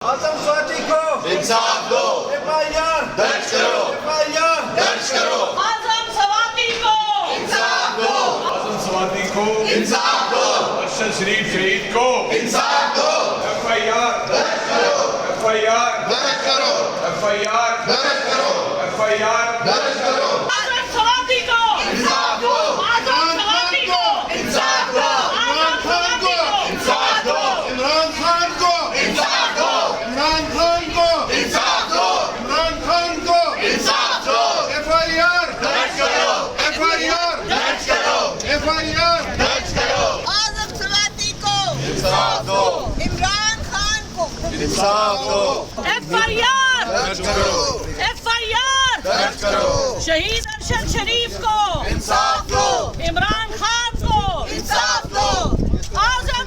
اعظم سواتی کو انصاف دو، FIR درج کرو، FIR درج کرو، اعظم سواتی کو انصاف دو، اعظم سواتی کو انصاف دو، ارشد شریف شہید کو انصاف دو، FIR درج کرو، FIR درج کرو، FIR درج کرو، FIR درج کرو، اعظم سواتی کو انصاف دو، اعظم سواتی کو انصاف دو، اعظم سواتی کو انصاف دو، عمران خان کو انصاف دو، عمران خان کو انصاف دو، عمران خان کو انصاف دو، FIR درج کرو، FIR درج کرو، FIR درج کرو، اعظم سواتی کو انصاف دو، عمران خان کو انصاف دو، FIR درج کرو، FIR درج کرو، شہید ارشد شریف کو انصاف دو، عمران خان کو انصاف دو، اعظم